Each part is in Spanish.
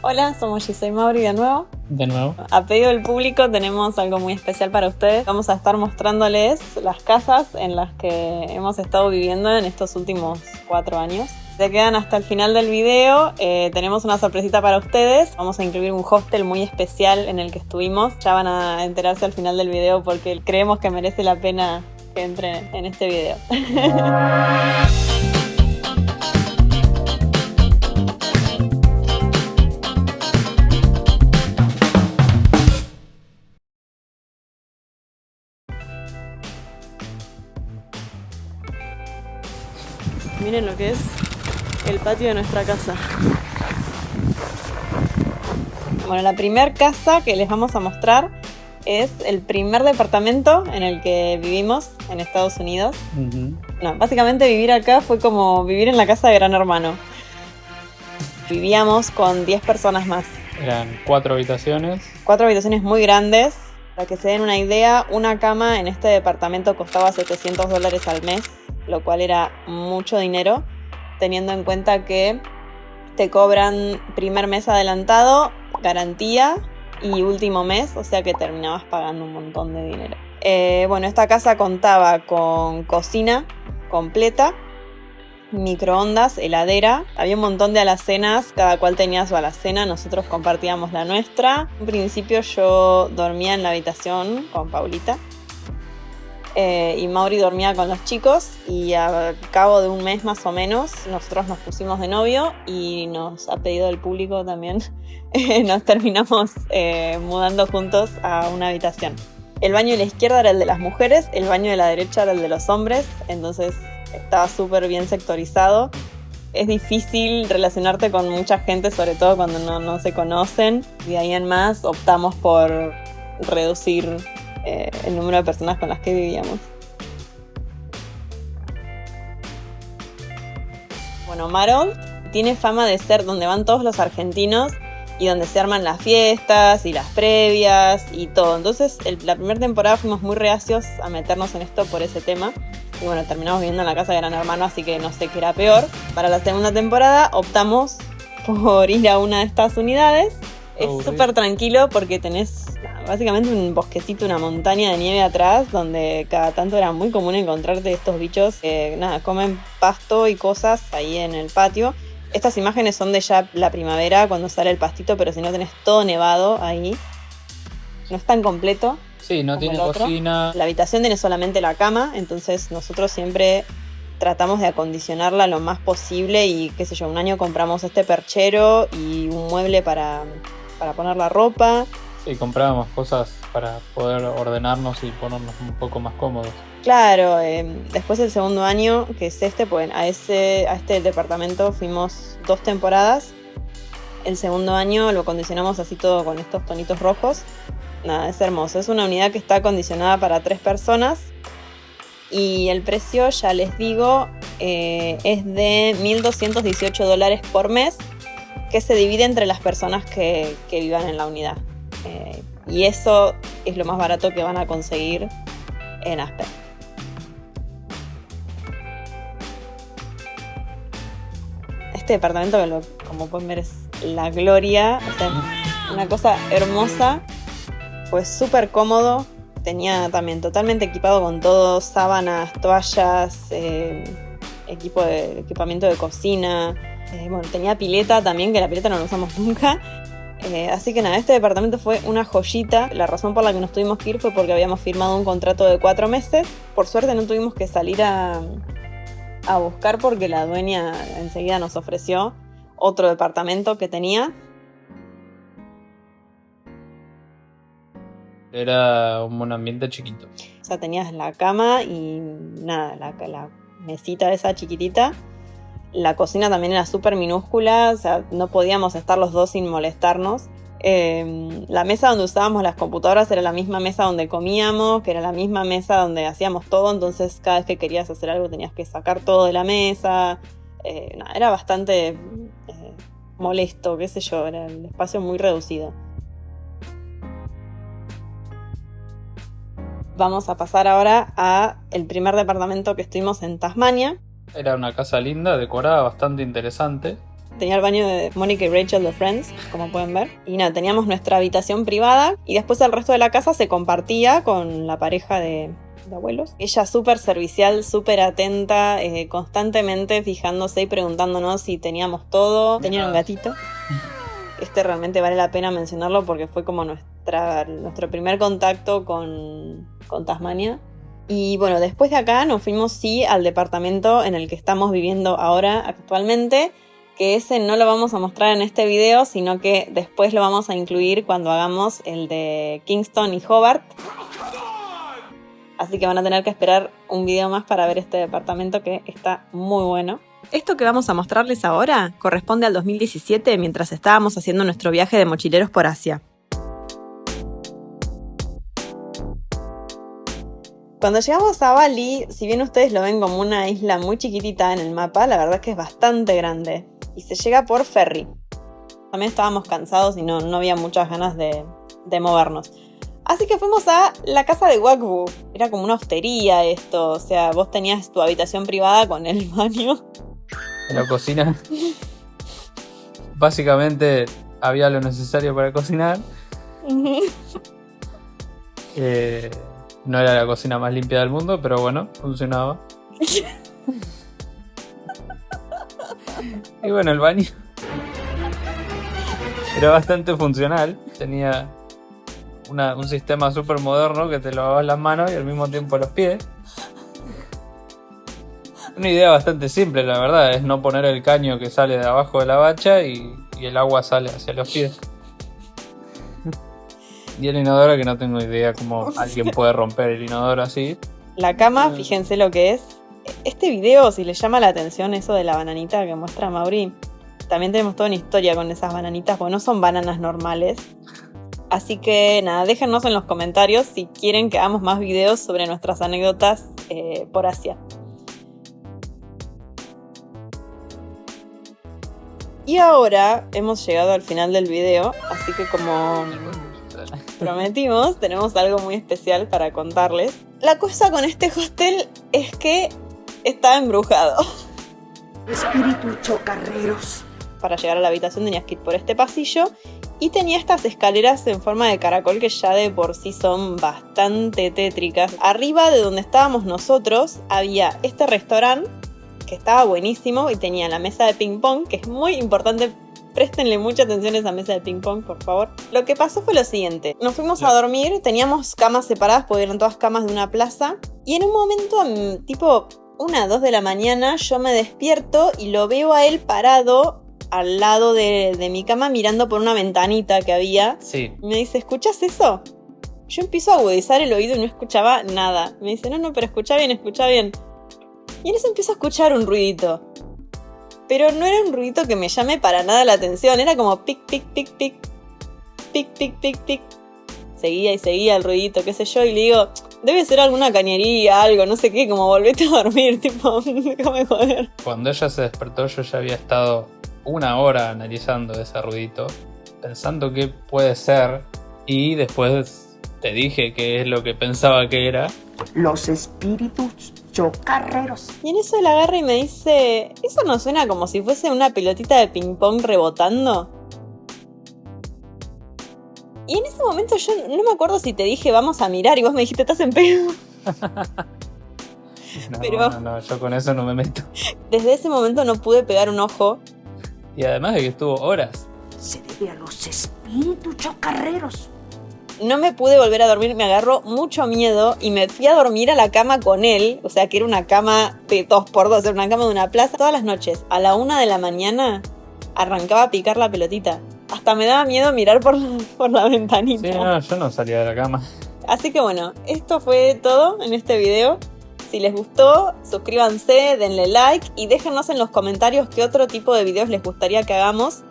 Hola, somos Gise y Mauri de nuevo. De nuevo. A pedido del público tenemos algo muy especial para ustedes. Vamos a estar mostrándoles las casas en las que hemos estado viviendo en estos últimos 4 años. Se quedan hasta el final del video. Tenemos una sorpresita para ustedes. Vamos a incluir un hostel muy especial en el que estuvimos. Ya van a enterarse al final del video porque creemos que merece la pena que entren en este video. Miren lo que es el patio de nuestra casa. Bueno, la primer casa que les vamos a mostrar es el primer departamento en el que vivimos en Estados Unidos. No, básicamente vivir acá fue como vivir en la casa de Gran Hermano. Vivíamos con 10 personas más. Eran 4 habitaciones. 4 habitaciones muy grandes. Para que se den una idea, una cama en este departamento costaba $700 al mes, lo cual era mucho dinero, teniendo en cuenta que te cobran primer mes adelantado, garantía y último mes, o sea que terminabas pagando un montón de dinero. Bueno, esta casa contaba con cocina completa, microondas, heladera, había un montón de alacenas, cada cual tenía su alacena, nosotros compartíamos la nuestra. En principio yo dormía en la habitación con Paulita y Mauri dormía con los chicos, y a cabo de un mes más o menos nosotros nos pusimos de novio y nos, a pedido del público también, nos terminamos mudando juntos a una habitación. El baño de la izquierda era el de las mujeres, el baño de la derecha era el de los hombres, entonces estaba súper bien sectorizado. Es difícil relacionarte con mucha gente, sobre todo cuando no se conocen. De ahí en más optamos por reducir el número de personas con las que vivíamos. Bueno, Marold tiene fama de ser donde van todos los argentinos y donde se arman las fiestas y las previas y todo. Entonces, la primera temporada fuimos muy reacios a meternos en esto por ese tema. Y bueno, terminamos viviendo en la casa de Gran Hermano, así que no sé qué era peor. Para la segunda temporada optamos por ir a una de estas unidades. Es súper tranquilo porque tenés básicamente un bosquecito, una montaña de nieve atrás, donde cada tanto era muy común encontrarte estos bichos que comen pasto y cosas ahí en el patio. Estas imágenes son de ya la primavera, cuando sale el pastito, pero si no tenés todo nevado ahí. No es tan completo. Sí, no tiene cocina. La habitación tiene solamente la cama, entonces nosotros siempre tratamos de acondicionarla lo más posible y qué sé yo, un año compramos este perchero y un mueble para poner la ropa. Sí, comprábamos cosas para poder ordenarnos y ponernos un poco más cómodos. Claro, después del segundo año, que es pues a este departamento fuimos 2 temporadas. El segundo año lo acondicionamos así todo con estos tonitos rojos. Nada, es hermoso. Es una unidad que está acondicionada para 3 personas. Y el precio, ya les digo, es de $1,218 por mes, que se divide entre las personas que vivan en la unidad. Y eso es lo más barato que van a conseguir en Aspen. Este departamento, como pueden ver, es la gloria. O sea, es una cosa hermosa. Fue súper cómodo. Tenía también totalmente equipado con todo: sábanas, toallas, equipamiento de cocina. Bueno, tenía pileta también, que la pileta no la usamos nunca. Así que nada, este departamento fue una joyita. La razón por la que nos tuvimos que ir fue porque habíamos firmado un contrato de 4 meses. Por suerte no tuvimos que salir a buscar, porque la dueña enseguida nos ofreció otro departamento que tenía. Era un ambiente chiquito. O sea, tenías la cama y nada, la mesita esa chiquitita. La cocina también era súper minúscula, o sea, no podíamos estar los dos sin molestarnos. La mesa donde usábamos las computadoras era la misma mesa donde comíamos, que era la misma mesa donde hacíamos todo, entonces cada vez que querías hacer algo tenías que sacar todo de la mesa. Era bastante molesto, qué sé yo, era el espacio muy reducido. Vamos a pasar ahora a el primer departamento que estuvimos en Tasmania. Era una casa linda, decorada, bastante interesante. Tenía el baño de Mónica y Rachel de Friends, como pueden ver. Y nada, teníamos nuestra habitación privada y después el resto de la casa se compartía con la pareja de abuelos. Ella súper servicial, súper atenta, constantemente fijándose y preguntándonos si teníamos todo. Tenían un gatito. Realmente vale la pena mencionarlo porque fue como nuestro primer contacto con Tasmania. Y bueno, después de acá nos fuimos al departamento en el que estamos viviendo ahora actualmente, que ese no lo vamos a mostrar en este video, sino que después lo vamos a incluir cuando hagamos el de Kingston y Hobart. Así que van a tener que esperar un video más para ver este departamento que está muy bueno. Esto que vamos a mostrarles ahora corresponde al 2017 mientras estábamos haciendo nuestro viaje de mochileros por Asia. Cuando llegamos a Bali, si bien ustedes lo ven como una isla muy chiquitita en el mapa, la verdad es que es bastante grande y se llega por ferry. También estábamos cansados y no había muchas ganas de movernos. Así que fuimos a la casa de Wakbu. Era como una hostería esto, o sea, vos tenías tu habitación privada con el baño. En la cocina. Básicamente había lo necesario para cocinar. No era la cocina más limpia del mundo, pero bueno, funcionaba. Y bueno, el baño era bastante funcional. Tenía un sistema súper moderno que te lavabas las manos y al mismo tiempo los pies. Una idea bastante simple, la verdad, es no poner el caño que sale de abajo de la bacha y el agua sale hacia los pies. Y el inodoro, que no tengo idea cómo alguien puede romper el inodoro así. La cama, fíjense lo que es. Este video, si les llama la atención eso de la bananita que muestra Mauri, también tenemos toda una historia con esas bananitas, porque no son bananas normales. Así que nada, déjennos en los comentarios si quieren que hagamos más videos sobre nuestras anécdotas por Asia. Y ahora hemos llegado al final del video, así que como prometimos, tenemos algo muy especial para contarles. La cosa con este hostel es que está embrujado. Espíritus chocarreros. Para llegar a la habitación tenías que ir por este pasillo y tenía estas escaleras en forma de caracol que ya de por sí son bastante tétricas. Arriba de donde estábamos nosotros había este restaurante que estaba buenísimo y tenía la mesa de ping pong, que es muy importante. Préstenle mucha atención a esa mesa de ping pong, por favor. Lo que pasó fue lo siguiente. Nos fuimos a dormir, teníamos camas separadas porque eran todas camas de una plaza. Y en un momento, tipo 1, 2 de la mañana, yo me despierto y lo veo a él parado al lado de mi cama mirando por una ventanita que había. Sí. Y me dice, ¿escuchas eso? Yo empiezo a agudizar el oído y no escuchaba nada. Me dice, no, pero escucha bien, escucha bien. Y en eso empiezo a escuchar un ruidito. Pero no era un ruidito que me llame para nada la atención. Era como pic, pic, pic, pic. Pic, pic, pic, pic. Seguía y seguía el ruidito, qué sé yo. Y le digo, debe ser alguna cañería, algo, no sé qué. Como volvete a dormir, tipo, déjame joder. Cuando ella se despertó, yo ya había estado 1 hora analizando ese ruidito, pensando qué puede ser. Y después te dije qué es lo que pensaba que era. Los espíritus chocarreros. Y en eso él agarra y me dice, ¿eso no suena como si fuese una pelotita de ping pong rebotando? Y en ese momento yo no me acuerdo si te dije vamos a mirar y vos me dijiste estás en pedo. No, yo con eso no me meto. Desde ese momento no pude pegar un ojo. Y además de que estuvo horas. Se debe a los espíritus chocarreros. No me pude volver a dormir, me agarró mucho miedo y me fui a dormir a la cama con él. O sea que era una cama de 2x2, era una cama de una plaza. Todas las noches, a la 1 de la mañana, arrancaba a picar la pelotita. Hasta me daba miedo mirar por la ventanita. Sí, no, yo no salía de la cama. Así que bueno, esto fue todo en este video. Si les gustó, suscríbanse, denle like y déjenos en los comentarios qué otro tipo de videos les gustaría que hagamos.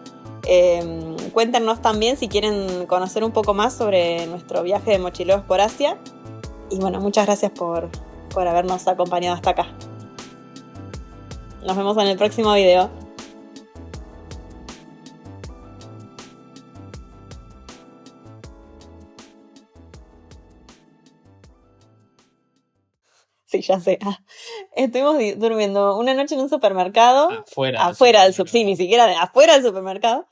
Cuéntenos también si quieren conocer un poco más sobre nuestro viaje de mochileros por Asia. Y bueno, muchas gracias por habernos acompañado hasta acá. Nos vemos en el próximo video. Sí, ya sé. Estuvimos durmiendo una noche en un supermercado. Afuera Afuera del sí, ni siquiera afuera del supermercado.